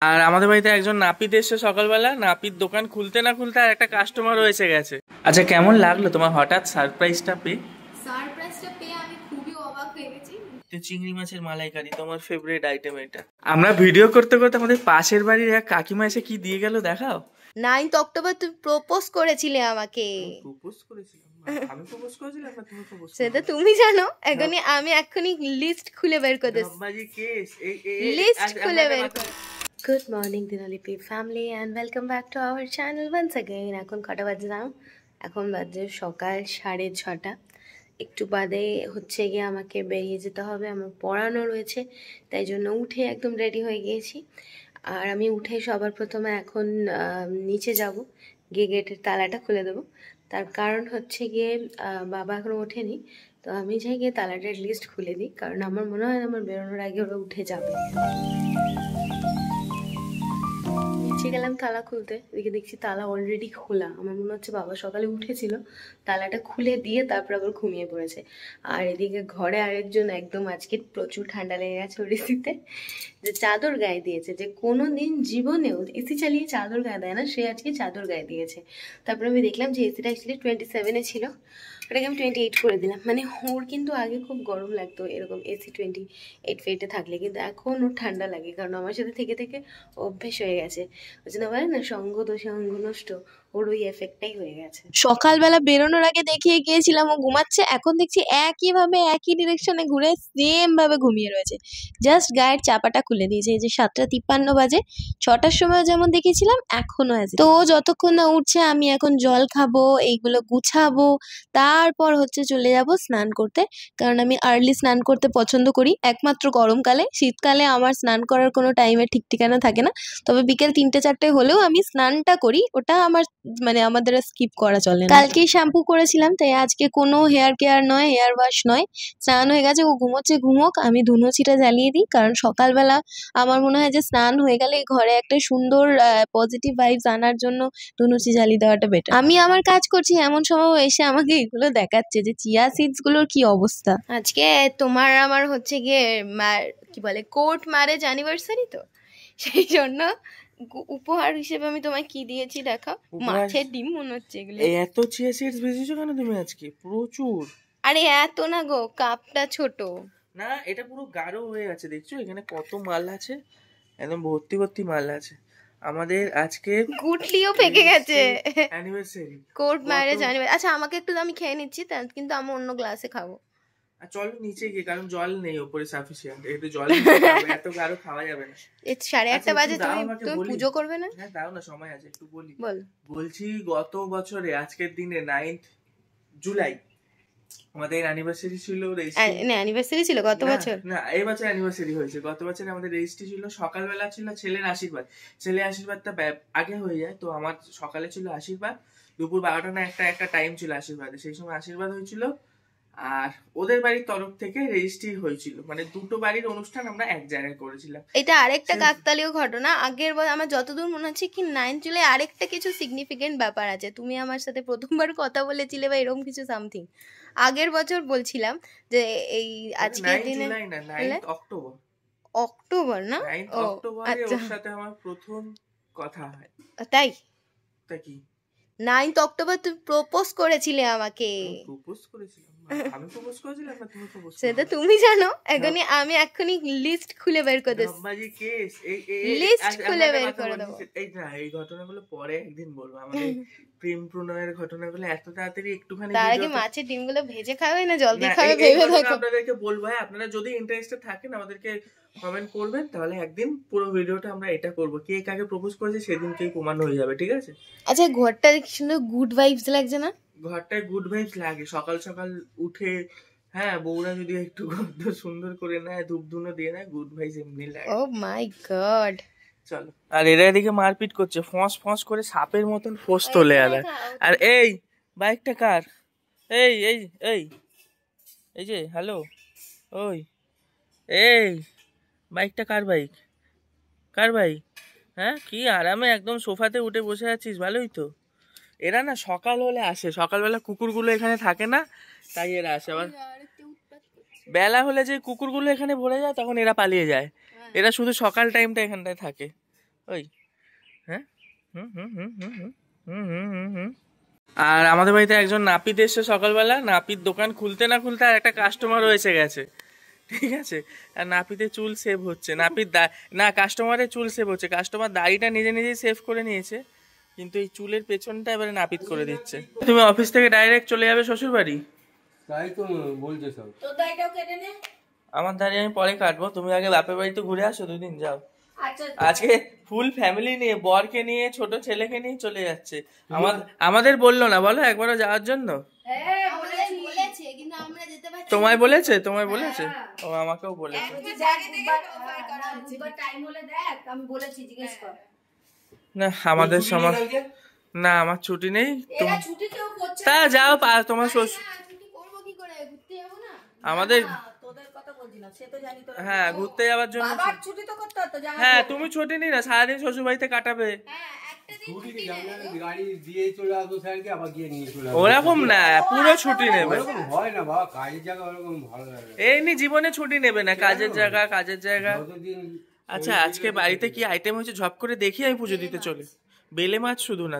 আর আমাদের বাড়িতে একজন নাপিত এসছে সকালবেলা। নাপিত দোকান খুলতে না খুলতে আর একটা কাস্টমারও এসে গেছে। আচ্ছা, কেমন লাগলো তোমার হঠাৎ সারপ্রাইজটা পেয়ে? সারপ্রাইজটা পেয়ে আমি খুবই অবাক হয়ে গেছি। চিংড়ি মাছের মালাইকারি তোমার ফেভারিট আইটেম এটা। আমরা ভিডিও করতে করতে আমাদের পাশের বাড়ির এক কাকিমা এসে কি দিয়ে গেল দেখাও। 9th অক্টোবর তুমি প্রপোজ করেছিলে আমাকে। প্রপোজ করেছিলাম? আমি প্রপোজ করেছিলাম না তুমি প্রপোজ? সেটা তুমি জানো। এখনই আমি এখনই লিস্ট খুলে বের করে দিচ্ছি। বাজি কেস লিস্ট খুলে বের করে। Good morning Dinalipi family and welcome back to our channel once again. এখন কটা বাজে জানো? এখন বাজে সকাল 6:30। একটু বাদে হচ্ছে গিয়ে আমাকে বেরিয়ে যেতে হবে, আমার পড়ানো রয়েছে, তাই জন্য উঠে একদম রেডি হয়ে গিয়েছি। আর আমি উঠে সবার প্রথমে এখন নিচে যাব, গিয়ে গেটের তালাটা খুলে দেবো। তার কারণ হচ্ছে গিয়ে বাবা এখনও ওঠেনি, তো আমি যাই গিয়ে তালাটা লিস্ট খুলে দিই, কারণ আমার মনে হয় আমার বেরোনোর আগে ওরা উঠে যাবে। নিচে গেলাম তালা খুলতে, এদিকে দেখছি তালা অলরেডি খোলা। আমার মনে হচ্ছে বাবা সকালে উঠেছিল, তালাটা খুলে দিয়ে তারপর আবার ঘুমিয়ে পড়েছে। আর এদিকে ঘরে আরেকজন একদম আজকে প্রচুর ঠান্ডা লেগে গেছে ওর এসিতে, যে চাদর গায়ে দিয়েছে, যে কোনো দিন জীবনেও এসি চালিয়ে চাদর গায়ে দেয় না, সে আজকে চাদর গায়ে দিয়েছে। তারপরে আমি দেখলাম যে এসিটা অ্যাকচুয়ালি 27-এ ছিল, ওটাকে আমি 28 করে দিলাম। মানে ওর কিন্তু আগে খুব গরম লাগতো এরকম এসি 28 ফেটে থাকলে, কিন্তু এখন ওর ঠান্ডা লাগে, কারণ আমার সাথে থেকে থেকে অভ্যেস হয়ে গেছে। ওই জন্য বলে না, সঙ্গ দোষে অঙ্গ নষ্ট, ওর ওই এফেক্টটাই হয়ে গেছে। সকালবেলা বেরোনোর আগে দেখিয়ে গিয়েছিলাম ও ঘুমাচ্ছে, এখন দেখছি একইভাবে একই ডিরেকশনে ঘুরে সেম ভাবে ঘুমিয়ে রয়েছে। জাস্ট গায়ের চাপাটা খুলে দিয়েছে। এই যে 7:53 বাজে, 6টার সময় যেমন দেখেছিলাম এখনো আছে। তো যতক্ষণ না উঠছে আমি এখন জল খাবো, এইগুলো গুছাবো, তারপর হচ্ছে চলে যাব স্নান করতে। কারণ আমি আর্লি স্নান করতে পছন্দ করি, একমাত্র গরমকালে। শীতকালে আমার স্নান করার কোনো টাইমের ঠিক ঠিকানা থাকে না, তবে বিকেল 3-4টে হলেও আমি স্নানটা করি, ওটা আমার মানে আমাদের স্কিপ করা চলে না। কালকেই শ্যাম্পু করেছিলাম, তাই আজকে কোনো হেয়ার কেয়ার নয়, হেয়ার ওয়াশ নয়, স্নান হয়ে গেছে। ও ঘুমোচ্ছে, ঘুমোক, আমি ধুনুচিটা জ্বালিয়ে দিই। কারণ সকালবেলা আমার মনে হয় যে স্নান হয়ে গেলে ঘরে একটা সুন্দর পজিটিভ ভাইবস আনার জন্য ধুনুচি জ্বালিয়ে দেওয়াটা বেটার। আমি আমার কাজ করছি, এমন সময় এসে আমাকে এগুলো দেখাচ্ছে যে চিয়া সিডস গুলোর কি অবস্থা। আজকে তোমার আমার হচ্ছে গিয়ে কি বলে কোর্ট ম্যারেজ অ্যানিভার্সারি, তো সেই জন্য উপহার হিসেবে আমি তোমায় কি দিয়েছি দেখাও। মাছের ডিম মনে হচ্ছে এগুলো। এত চিয়া সিডস বেচেছো কেন তুমি আজকে? প্রচুর। আরে এত না গো, কাপটা ছোট না, এটা পুরো গাঢ় হয়ে আছে, দেখছো এখানে কত মাল আছে, একদম ভর্তি ভর্তি মাল আছে। আমাদের আজকে গুটলিও পেকে গেছে। Anniversary, court marriage anniversary. আচ্ছা আমাকে একটু, আমি খেয়ে নিচ্ছি, কিন্তু আমি অন্য গ্লাসে খাবো। আর চলো নিচে গিয়ে, কারণ জল নেই ওপরে সাফিসিয়েন্ট, একটু জল এত গাঢ় খাওয়া যাবে না। 8:30 বাজে, তুমি পুজো করবে না? হ্যাঁ দাও না, সময় আছে, একটু বলি। বলছি গত বছরে আজকের দিনে 9th জুলাই আমাদের অ্যানিভার্সারি ছিল। অ্যানিভার্সারি ছিল গত বছর? না, এই বছর অ্যানিভার্সারি হয়েছে। গত বছর আমাদের রেজিস্ট্রি ছিল, সকালবেলা ছিল ছেলের আশীর্বাদ। ছেলের আশীর্বাদটা আগে হয়ে যায়, তো আমার সকালে ছিল আশীর্বাদ, দুপুর 12টা না একটা টাইম ছিল আশীর্বাদে, সেই সময় আশীর্বাদ হয়েছিল। আর ওদের বাড়ির তরফ থেকে রেজিস্ট্রি হয়েছিল, মানে দুটো বাড়ির অনুষ্ঠান আমরা এক জায়গায় করেছিলাম। এটা আরেকটা কাকতালীয় ঘটনা। আগের বার আমার যতদূর মনে হচ্ছে কি 9th জুলাই আরেকটা কিছু সিগনিফিকেন্ট ব্যাপার আছে। তুমি আমার সাথে প্রথমবার কথা বলেছিলে বা এরকম কিছু সামথিং। আগের বছর বলছিলাম যে এই আজকের দিনে 9th অক্টোবর। অক্টোবর না? 9th অক্টোবরে ওর সাথে আমার প্রথম কথা হয়। তাই? তা কি 9th অক্টোবর তুমি প্রপোজ করেছিলে আমাকে। প্রপোজ করেছিলাম? আমি প্রপোজ করেছিলাম না তুমি প্রপোজ? সেটা তুমি জানো। এখনই আমি এখনই লিস্ট খুলে বের করে দিচ্ছি। বাজি কেস লিস্ট খুলে বের করে দেবো। এই ঘটনাগুলো পরে একদিন বলবো। আমাদের প্রেম প্রণয়ের ঘটনাগুলো এত তাড়াতাড়ি একটুখানি। তার আগে মাছের ডিমগুলো ভেজে খাবে না জল দিয়ে খাবে ভেবে দেখো। আপনাদেরকে বলবো, হ্যাঁ আপনারা যদি ইন্টারেস্টেড থাকেন আমাদেরকে কমেন্ট করবেন, তাহলে একদিন পুরো ভিডিওটা আমরা এটা করবো, কে কাকে প্রপোজ করেছে সেদিনকেই প্রমাণ হয়ে যাবে, ঠিক আছে? আচ্ছা ঘরটা কি সুন্দর গুড ভাইবস লাগছে না? ঘরটায় গুড ভাইবস লাগে, সকাল সকাল উঠে। হ্যাঁ, বউরা যদি একটু ঘর সুন্দর করে নেয়, ধূপ ধুনো দিয়ে নেয়, গুড ভাইবস এমনি লাগে। ও মাই গড। চলো। আর এরা এদিকে মারপিট করছে, ফস ফস করে সাপের মতন ফোস তোলে আলাদা। আর এই বাইকটা কার? এই এই এই এই যে হ্যালো, ওই এই বাইকটা কার বাইক? কার বাইক? হ্যাঁ, কি আরামে একদম সোফাতে উঠে বসে আছিস, ভালোই তো। এরা না সকাল হলে আসে, সকালবেলা কুকুরগুলো এখানে থাকে না, তাই এরা আসে। আবার বেলা হলে যে কুকুরগুলো এখানে ভরে যায় তখন এরা পালিয়ে যায়। এরা শুধু সকাল টাইমটা এখানটায় থাকে, ওই হ্যাঁ হুম হুম হুম হুম হুম হুম হুম হুম হুম। আর আমাদের বাড়িতে একজন নাপিত এসছে সকালবেলা, নাপিত দোকান খুলতে না খুলতে আর একটা কাস্টমারও এসে গেছে, ঠিক আছে। আর নাপিতের চুল সেভ হচ্ছে, না কাস্টমারের চুল সেভ হচ্ছে, কাস্টমার দাড়িটা নিজে নিজেই সেভ করে নিয়েছে, কিন্তু এই চুলের পেছনটা এবারে নাপিত করে দিচ্ছে। তুমি অফিস থেকে ডাইরেক্ট চলে যাবে শ্বশুর বাড়ি? তাই তো বলছে সব। তোর দাড়িটাও কেটে নে। আমার দাড়ি আমি পরে কাটবো, তুমি আগে বাপের বাড়িতে ঘুরে আসো, 2 দিন যাও। আচ্ছা আজকে ফুল ফ্যামিলি নিয়ে, বরকে নিয়ে, ছোট ছেলেকে নিয়ে চলে যাচ্ছে। আমাদের বললো না বলো একবারও যাওয়ার জন্য? হ্যাঁ বলেছে, কিন্তু আমরা যেতে পারছি। তোমায় বলেছে? তোমায় বলেছে? ও আমাকেও বলেছে। টাইম হলে দেখ, আমি বলেছি, জিজ্ঞেস কর। না আমাদের সময় না, আমার ছুটি নেই। এরা ছুটি কেউ করছে তা না। যাও তোমার শ্বশুর ছুটি করবো কি করে, ঘুরতে যাবো না? আমাদের তোদের কথা বলছি না, সে তো জানি তোরা। হ্যাঁ ঘুরতে যাওয়ার জন্য বাবার ছুটি তো করতে হতো, জানা। হ্যাঁ তুমি ছুটি নি না, সারাদিন শ্বশুর বাড়িতে কাটাবে। হ্যাঁ একটা দিন ছুটি কি আমরা গাড়ি দিয়ে চলে আসবো স্যারকে, আবার গিয়ে নিয়ে চলে আসবো। ওরকম না, পুরো ছুটি নেবে। ওরকম হয় না বাবা, কাজের জায়গা ওরকম ভালো লাগে না। এমনি জীবনে ছুটি নেবে না, কাজের জায়গা কাজের জায়গা। যতদিন আচ্ছা আজকে বাড়িতে কি আইটেম হয়েছে ঝপ করে দেখি, আমি পুজো দিতে চলে। বেলে মাছ শুধু না,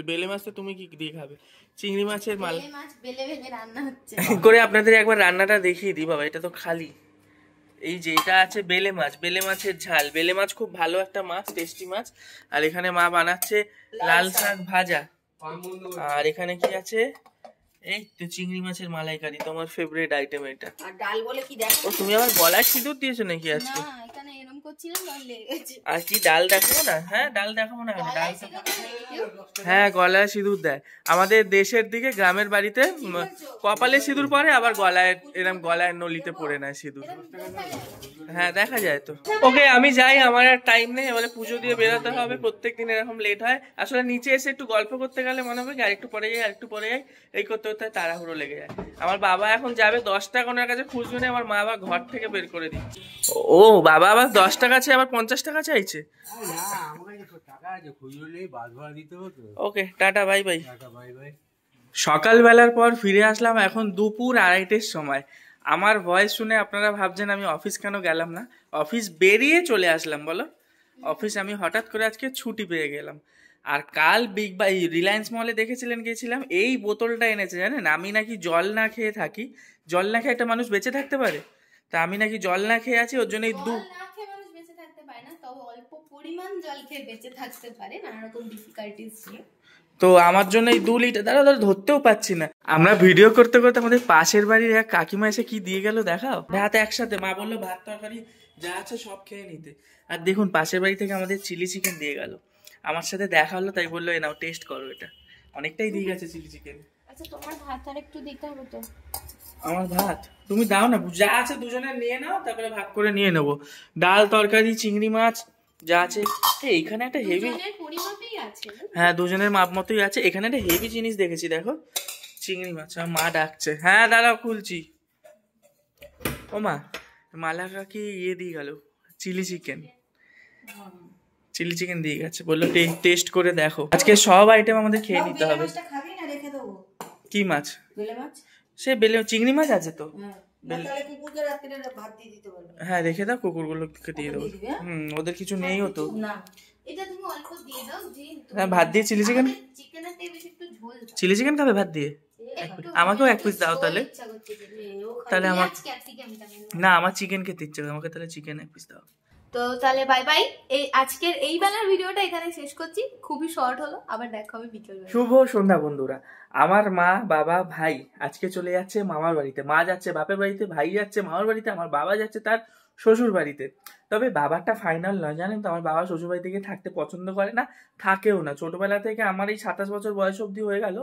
বেলে মাছ তো তুমি কি দিয়ে খাবে? চিংড়ি মাছের মাল বেলে মাছ বেলে বেলে রান্না হচ্ছে। করে আপনাদের একবার রান্নাটা দেখিয়ে দিই বাবা, এটা তো খালি এই যে এটা আছে বেলে মাছ, বেলে মাছের ঝাল। বেলে মাছ খুব ভালো একটা মাছ, টেস্টি মাছ। আর এখানে মা বানাচ্ছে লাল শাক ভাজা। আর এখানে কি আছে, এই তো চিংড়ি মাছের মালাইকারি, তোমার ফেভারিট আইটেম এটা। আর ডাল বলে কি দেখো? ও তুমি আমার গলায় সিঁদুর দিয়েছো নাকি আজকে? না এখানে এরকম করছিলাম, ডাল লেগে গেছে। আর কি ডাল দেখাবো না? হ্যাঁ ডাল দেখাবো না কেন? ডাল হ্যাঁ গলায় সিঁদুর দেয় আমাদের দেশের দিকে, গ্রামের বাড়িতে কপালে সিঁদুর পরে, আবার গলায় এরকম গলায় নলিতে পড়ে নেয় সিঁদুর। হ্যাঁ দেখা যায় তো। ওকে আমি যাই, আমার আর টাইম নেই, এবারে পুজো দিয়ে বেরোতে হবে। প্রত্যেকদিন এরকম লেট হয়। আসলে নিচে এসে একটু গল্প করতে গেলে মনে হবে কি আরেকটু পরে যাই, আরেকটু পরে যাই, এই করতে করতে তাড়াহুড়ো লেগে যায়। আমার বাবা এখন যাবে 10 টাকা ওনার কাছে খুচরো নেই, আমার মা আবার ঘর থেকে বের করে দিচ্ছে। ও বাবা আবার 10 টাকা আছে, আবার 50 টাকা চাইছে। না আমার কাছে টাকা আছে, খুচরো নেই, বাস ভাড়া দিতে হতো। ওকে টাটা বাই বাই। টাকা বাই বাই। সকালবেলার পর ফিরে আসলাম, এখন দুপুর 2:30-এর সময়। আমার ভয়েস শুনে আপনারা ভাবছেন আমি অফিস কেন গেলাম না। অফিস বেরিয়ে চলে আসলাম বলো। অফিস আমি হঠাৎ করে আজকে ছুটি পেয়ে গেলাম। আর কাল বিগ বাই রিলায়েন্স মলে দেখেছিলেন, গেছিলাম, এই বোতলটা এনেছে জানেন। আমি নাকি জল না খেয়ে থাকি, জল না খেয়ে একটা মানুষ বেঁচে থাকতে পারে? তা আমি নাকি জল না খেয়ে আছি, ওর জন্য এই জল না খেয়ে মানুষ বেঁচে থাকতে পারে না, তবে অল্প পরিমাণ জল খেয়ে বেঁচে থাকতে পারে, নানা রকম ডিফিকাল্টিজ নিয়ে। তো আমার জন্য এই 2 লিটার, দাঁড়া ধরতেও পাচ্ছি না। আমরা ভিডিও করতে করতে আমাদের পাশের বাড়ির এক কাকিমা এসে কি দিয়ে গেল দেখাও। ভাত একসাথে, মা বললো ভাত তরকারি যা আছে সব খেয়ে নিতে। আর দেখুন পাশের বাড়ি থেকে আমাদের চিলি চিকেন দিয়ে গেল। আমার সাথে দেখা হলো, তাই বললো এ নাও টেস্ট করো এটা। অনেকটাই দিয়ে গেছে চিলি চিকেন। আচ্ছা তোমার ভাত আর একটু দিতে হবে তো। আমার ভাত তুমি দাও না, যা আছে দুজনে নিয়ে নাও, তারপরে ভাগ করে নিয়ে নেবো। ডাল তরকারি চিংড়ি মাছ যা আছে। এইখানে একটা হেভি, পরিমাপেই আছে। হ্যাঁ দুজনের মাপ মতোই আছে। এখানে একটা হেভি জিনিস দেখেছি দেখো, চিংড়ি মাছ। মা ডাকছে, হ্যাঁ দাঁড়াও খুলছি। ও মা, মালা কাকি দিয়ে গেল চিলি চিকেন। চিলি চিকেন দিয়ে গেছে, বললো টেস্ট করে দেখো। আজকে সব আইটেম আমাদের খেয়ে নিতে হবে। খাবি না, রেখে দেবো। কি মাছ? বেলে মাছ। সে বেলে চিংড়ি মাছ আছে তো। কুকুরকে রাত্রে ভাত দিয়ে দিতে বলবো। হ্যাঁ রেখে দাও, কুকুরগুলোকে দিয়ে দেবো। ওদের কিছু নেই তো। না এটা তুমি অল্প দিয়ে দাও, হ্যাঁ ভাত দিয়ে চিলি চিকেন। চিকেনের থেকে বেশি একটু ঝোল দাও। চিলি চিকেন খাবে ভাত দিয়ে? আমাকেও 1 পিস দাও তাহলে। তাহলে আমার না, আমার চিকেন খেতে ইচ্ছে করে, আমাকে তাহলে চিকেন 1 পিস দাও। তো তাহলে বাই বাই। আজকের এই বেলার ভিডিওটা এখানে শেষ করছি, খুবই শর্ট হলো, আবার দেখা হবে বিকেল বেলা। শুভ সন্ধ্যা বন্ধুরা। আমার মা বাবা ভাই আজকে চলে যাচ্ছে মামার বাড়িতে। মা যাচ্ছে বাপের বাড়িতে, ভাই যাচ্ছে মামার বাড়িতে, আমার বাবা যাচ্ছে তার শ্বশুর বাড়িতে। তবে বাবারটা ফাইনাল নয় জানেন তো, আমার বাবা শ্বশুর বাড়িতে গিয়ে থাকতে পছন্দ করে না, থাকেও না। ছোটবেলা থেকে আমার এই 27 বছর বয়স অবধি হয়ে গেল,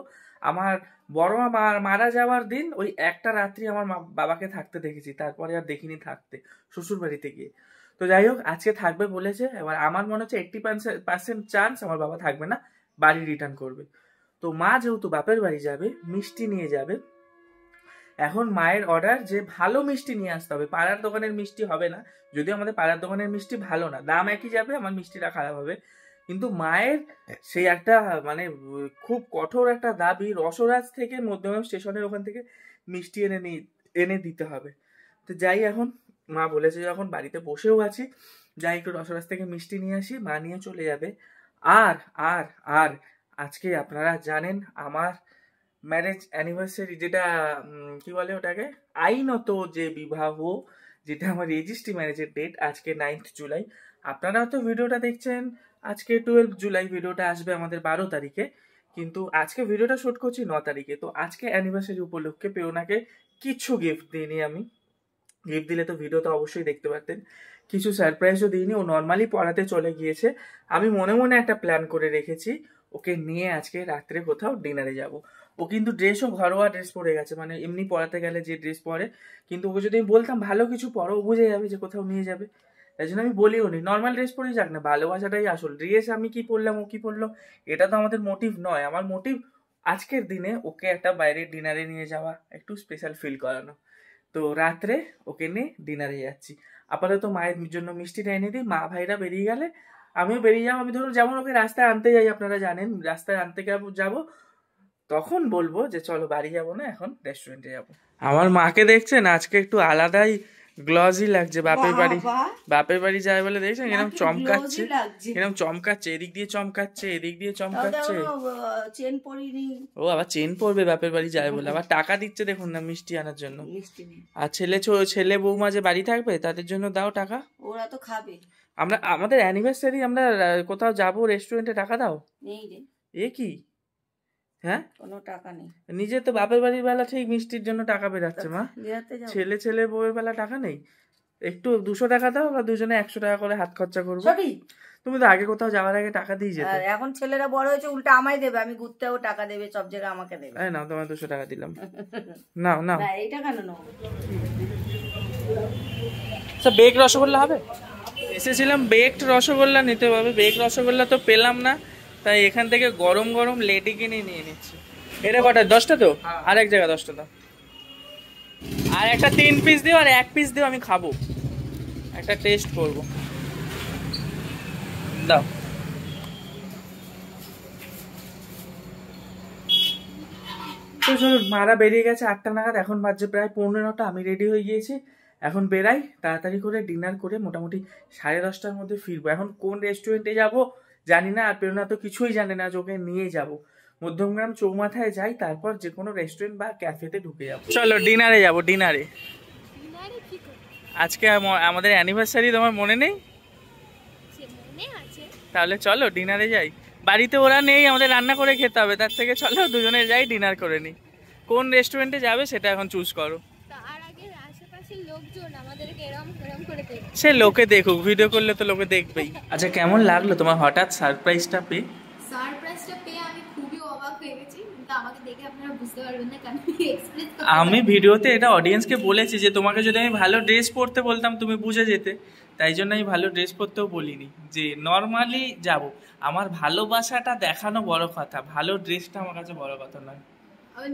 আমার বড় মা মারা যাওয়ার দিন ওই একটা রাত্রি আমার বাবাকে থাকতে দেখেছি, তারপরে আর দেখিনি থাকতে শ্বশুর বাড়িতে গিয়ে। তো যাই হোক আজকে থাকবে বলেছে। এবার আমার মনে হচ্ছে 80% চান্স আমার বাবা থাকবে না, বাড়ি রিটার্ন করবে। তো মা যেহেতু বাপের বাড়ি যাবে, মিষ্টি নিয়ে যাবে। এখন মায়ের অর্ডার যে ভালো মিষ্টি নিয়ে আসতে হবে, পাড়ার দোকানের মিষ্টি হবে না। যদিও আমাদের পাড়ার দোকানের মিষ্টি ভালো না, দাম একই যাবে, আমার মিষ্টিটা খারাপ হবে। কিন্তু মায়ের সেই একটা মানে খুব কঠোর একটা দাবি, রসরাজ থেকে মধ্যমগ্রাম স্টেশনের ওখান থেকে মিষ্টি এনে দিতে হবে। তো যাই, এখন মা বলেছে যখন বাড়িতে বসেও আছি, যাই একটু রসরাস থেকে মিষ্টি নিয়ে আসি, মা নিয়ে চলে যাবে। আর আর আর আজকে আপনারা জানেন আমার ম্যারেজ অ্যানিভার্সারি, যেটা কি বলে ওটাকে, আইনত যে বিবাহ, যেটা আমার রেজিস্ট্রি ম্যারেজের ডেট, আজকে 9th জুলাই। আপনারাও তো ভিডিওটা দেখছেন আজকে 12 জুলাই, ভিডিওটা আসবে আমাদের 12 তারিখে, কিন্তু আজকে ভিডিওটা শুট করছি 9 তারিখে। তো আজকে অ্যানিভার্সারি উপলক্ষে পেওনাকে কিছু গিফট দিইনি আমি। গিফট দিলে তো ভিডিও তো অবশ্যই দেখতে পারতেন। কিছু সারপ্রাইজও দিইনি, ও নর্মালি পড়াতে চলে গিয়েছে। আমি মনে মনে একটা প্ল্যান করে রেখেছি, ওকে নিয়ে আজকে রাত্রে কোথাও ডিনারে যাব। ও কিন্তু ড্রেসও ঘরোয়া ড্রেস পরে গেছে, মানে এমনি পড়াতে গেলে যে ড্রেস পরে, কিন্তু ওকে যদি আমি বলতাম ভালো কিছু পরো, ও বুঝে যাবে যে কোথাও নিয়ে যাবে। তাই জন্য আমি বলিও নি, নর্মাল ড্রেস পরেই যাক না, ভালোবাসাটাই আসল। ড্রেস আমি কি পরলাম ও কি পরলো এটা তো আমাদের মোটিভ নয়। আমার মোটিভ আজকের দিনে ওকে একটা বাইরের ডিনারে নিয়ে যাওয়া, একটু স্পেশাল ফিল করানো। তো রাত্রে ওকে নিয়ে ডিনারে যাচ্ছি। আপাতত মায়ের জন্য মিষ্টিটা এনে দিই, মা ভাইরা বেরিয়ে গেলে আমিও বেরিয়ে যাবো। আমি ধরুন যেমন ওকে রাস্তায় আনতে যাই, আপনারা জানেন রাস্তায় আনতে যাবো, তখন বলবো যে চলো বাড়ি যাবো না, এখন রেস্টুরেন্টে যাবো। আমার মাকে দেখছেন আজকে একটু আলাদাই গ্লজি লাগছে, বাপের বাড়ি যায় বলে দেখছেন এরকম চমকাচ্ছে, এরকম চমকাচ্ছে, এদিক দিয়ে চমকাচ্ছে, এদিক দিয়ে চমকাচ্ছে। চেন পরিনি। ও আবার চেন পরবে বাপের বাড়ি যায় বলে, আবার টাকা দিচ্ছে দেখুন না মিষ্টি আনার জন্য। আর ছেলে বৌমা যে বাড়ি থাকবে তাদের জন্য দাও টাকা, ওরা তো খাবে। আমাদের অ্যানিভার্সারি আমরা কোথাও যাবো রেস্টুরেন্টে, টাকা দাও। নেই রে, এ কি? হ্যাঁ, কোনো টাকা নেই। নিজে তো বাপের বাড়ির বেলা ঠিক মিষ্টির জন্য টাকা বেরাচ্ছে মা, ছেলে বউয়ের বেলা টাকা নেই। একটু 200 টাকা দাও, বা দুজনে 100 টাকা করে হাত খরচা করবো। তুমি তো আগে কোথাও যাওয়ার আগে টাকা দিয়ে যেতে। এখন ছেলেরা বড় হয়েছে, উল্টা আমায় দেবে, আমি ঘুরতেও টাকা দেবে, সব জায়গায় আমাকে দেবে। না তোমার 200 টাকা দিলাম, নাও নাও। এইটা কেন নেবো? বেক রসগোল্লা হবে? এসেছিলাম বেকড রসগোল্লা নিতে হবে, বেক রসগোল্লা তো পেলাম না, তাই এখান থেকে গরম গরম লেডি কিনে নিয়ে নিচ্ছি। এটা কটা? 10টা তো? আর এক জায়গা 10টা দাও, আর একটা 3 পিস দিও, আর 1 পিস দিও, আমি খাবো, একটা টেস্ট করব। দাও। তো চলুন, মারা বেরিয়ে গেছে 8টা নাগাদ, এখন বাজছে প্রায় 15টা। আমি রেডি হয়ে গিয়েছি, এখন বেরাই তাড়াতাড়ি করে ডিনার করে মোটামুটি 10:30টার মধ্যে ফিরবো। এখন কোন রেস্টুরেন্টে যাব জানি না, আর প্রেরণা তো কিছুই জানে না, ওকে নিয়ে যাব। মধ্যমগ্রাম চৌমাথায় যাই, তারপর যে কোনো রেস্টুরেন্ট বা ক্যাফেতে ঢুকে যাবো। চলো ডিনারে যাবো, ডিনারে। আজকে আমাদের অ্যানিভার্সারি, তোমার মনে নেই? তাহলে চলো ডিনারে যাই। বাড়িতে ওরা নেই, আমাদের রান্না করে খেতে হবে, তার থেকে চলো দুজনে যাই ডিনার করে নিই। কোন রেস্টুরেন্টে যাবে সেটা এখন চুজ করো। সে লোকে দেখুক, ভিডিও করলে তো লোকে দেখবেই। আচ্ছা, কেমন লাগলো তোমার হঠাৎ সারপ্রাইজটা পেয়ে? আমি খুবই অবাক হয়ে গেছি, কিন্তু আমাকে দেখে আপনারা বুঝতে পারবেন না, কারণ আমি ভিডিওতে এটা অডিয়েন্সকে বলেছি যে তোমাকে যদি আমি ভালো ড্রেস পরতে বলতাম তুমি বুঝে যেতে, তাই জন্য আমি ভালো ড্রেস পরতেও বলিনি, যে নর্মালি যাব। আমার ভালোবাসাটা দেখানো বড় কথা, ভালো ড্রেসটা আমার কাছে বড় কথা নয়।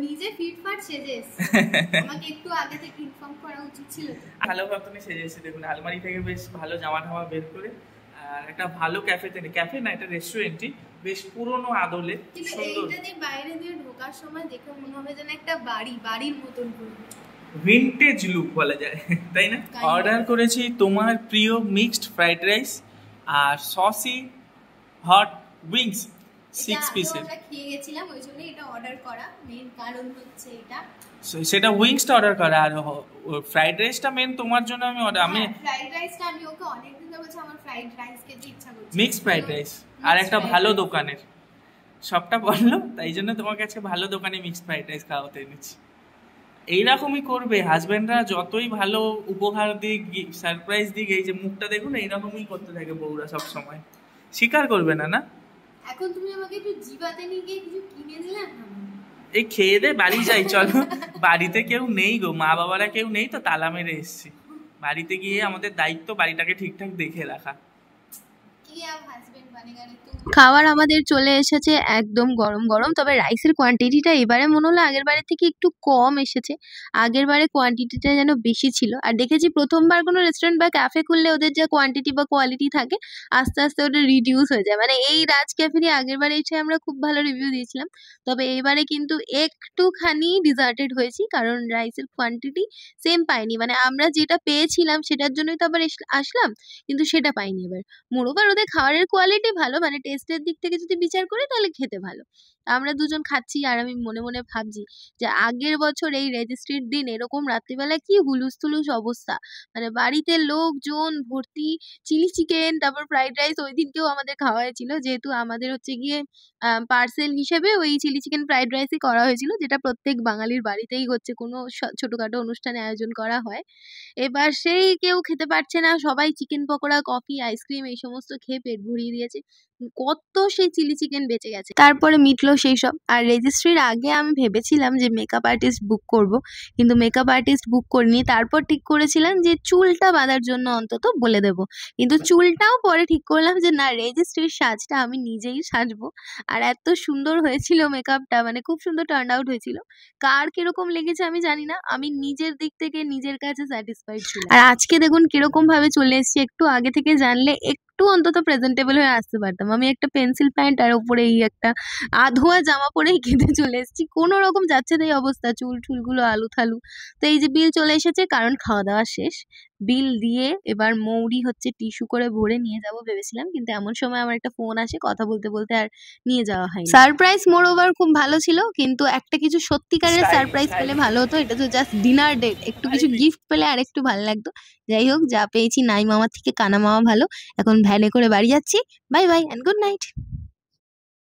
নিজে ফিটফাট সেজেছি, আমাকে একটু আগে থেকে ইনফর্ম করা উচিত ছিল। ভালো ভাবে সেজেছি, দেখুন আলমারি থেকে বেশ ভালো জামা টামা বের করে, আর একটা ভালো ক্যাফে না, এটা রেস্টুরেন্টই, বেশ পুরনো আদলে সুন্দর। এইটা দিয়ে বাইরে দিয়ে ঢোকার সময় দেখে মনে হবে যেন একটা বাড়ির মতন ভিনটেজ লুক বলা যায়, তাই না? অর্ডার করেছি তোমার প্রিয় মিক্সড ফ্রাইড রাইস আর সসি হট উইংস 6 পিসের। আমরা খেয়ে গেছিলাম, ওই জন্য এটা অর্ডার করা, মেইন কারণ হচ্ছে এটা। সেটা উইংসটা অর্ডার করা, আর ফ্রাইড রাইসটা মেন তোমার জন্য আমি ফ্রাইড রাইসটা আমি ওকে অনেকদিন ধরে বলছি আমার ফ্রাইড রাইস খেতে ইচ্ছা করছে, মিক্সড ফ্রাইড রাইস, আর একটা ভালো দোকানের, সবটা বললো, তাই জন্য তোমার কাছে ভালো দোকানে মিক্সড ফ্রাইড রাইস খাওয়াতে এনেছি। এইরকমই করবে হাজবেন্ডরা, যতই ভালো উপহার দিক, সারপ্রাইজ দিক, এই যে মুখটা দেখুন, এইরকমই করতে থাকে বউরা সব সময়, স্বীকার করবে না। না এখন তুমি আমাকে একটু জিবাতে নিয়ে গিয়ে কিছু কিনে দিলে না? এই খেয়ে দে বাড়ি যাই, চলো। বাড়িতে কেউ নেই গো, মা বাবারা কেউ নেই তো, তালা মেরে এসছি। বাড়িতে গিয়ে আমাদের দায়িত্ব বাড়িটাকে ঠিকঠাক দেখে রাখা। কি আর হাজবেন্ড খাবার আমাদের চলে এসেছে একদম গরম গরম, তবে রাইসের কোয়ান্টিটিটা এবারে মনে হলো আগের বারের থেকে একটু কম এসেছে। আগের বারে কোয়ান্টিটিটা যেন বেশি ছিল। আর দেখেছি প্রথমবার কোনো রেস্টুরেন্ট বা ক্যাফে খুললে ওদের যে কোয়ান্টিটি বা কোয়ালিটি থাকে আস্তে আস্তে ওটা রিডিউস হয়ে যায়। মানে এই রাজ ক্যাফেরই আগের বারে এসে আমরা খুব ভালো রিভিউ দিয়েছিলাম, তবে এবারে কিন্তু একটুখানি ডিজার্টেড হয়েছি, কারণ রাইসের কোয়ান্টিটি সেম পাইনি। মানে আমরা যেটা পেয়েছিলাম সেটার জন্যই তো আবার আসলাম, কিন্তু সেটা পাইনি এবার। মোরওভার ওদের খাবারের কোয়ালিটি ভালো, মানে টেস্টের দিক থেকে যদি বিচার করি তাহলে খেতে ভালো। আমরা দুজন খাচ্ছি আর আমি মনে মনে ভাবছি যে আগের বছর এই রেজিস্ট্রির দিন এরকম রাত্রিবেলা কি হুলুস তুলুস অবস্থা, মানে বাড়িতে লোকজন ভর্তি, চিলি চিকেন তারপর ফ্রাইড রাইস ওই দিনকেও আমাদের খাওয়া হয়েছিল, যেহেতু আমাদের হচ্ছে গিয়ে পার্সেল হিসেবে ওই চিলি চিকেন ফ্রাইড রাইসই করা হয়েছিল, যেটা প্রত্যেক বাঙালির বাড়িতেই হচ্ছে কোনো ছোটখাটো অনুষ্ঠানে আয়োজন করা হয়। এবার সেই কেউ খেতে পারছে না, সবাই চিকেন পকোড়া, কফি, আইসক্রিম এই সমস্ত খেয়ে পেট ভরিয়ে দিয়েছে। কত সেই চিলি চিকেন বেঁচে গেছে, তারপরে মিটলো সেই সব। আর রেজিস্ট্রির আগে আমি ভেবেছিলাম যে মেকআপ আর্টিস্ট বুক করব, কিন্তু মেকআপ আর্টিস্ট বুক করিনি। তারপর ঠিক করেছিলাম যে চুলটা বাঁধার জন্য অন্তত বলে দেব, কিন্তু চুলটাও পরে ঠিক করলাম যে না, রেজিস্ট্রির সাজটা আমি নিজেই সাজবো। আর এত সুন্দর হয়েছিল মেকআপটা, মানে খুব সুন্দর টার্ন আউট হয়েছিল। কার কিরকম লেগেছে আমি জানি না, আমি নিজের দিক থেকে নিজের কাছে স্যাটিসফাইড ছিলাম। আর আজকে দেখুন কিরকম ভাবে চলে এসেছি, একটু আগে থেকে জানলে একটু অন্তত প্রেজেন্টেবল হয়ে আসতে পারতাম। আমি একটা পেন্সিল প্যান্ট আর উপরে এই একটা আধোয়া জামা পরেই খেতে চলে এসেছি, কোনো রকম যাচ্ছে তাই অবস্থা, চুলগুলো আলু থালু। তো এই যে বিল চলে এসেছে, কারণ খাওয়া দাওয়া শেষ। বিল দিয়ে এবার মৌরি হচ্ছে টিস্যু করে ভরে নিয়ে যাব ভেবেছিলাম, কিন্তু এমন সময় আমার একটা ফোন আসে, কথা বলতে বলতে আর নিয়ে যাওয়া হয়নি। সারপ্রাইজ মোর ওভার খুব ভালো ছিল, কিন্তু একটা কিছু সত্যিকারের সারপ্রাইজ পেলে ভালো হতো। এটা তো জাস্ট ডিনার ডেট, একটু কিছু গিফট পেলে আর একটু ভালো লাগতো। যাই হোক, যা পেয়েছি নাই মামার থেকে কানা মামা ভালো। এখন ভ্যানে করে বাড়ি যাচ্ছি। Bye bye and good night.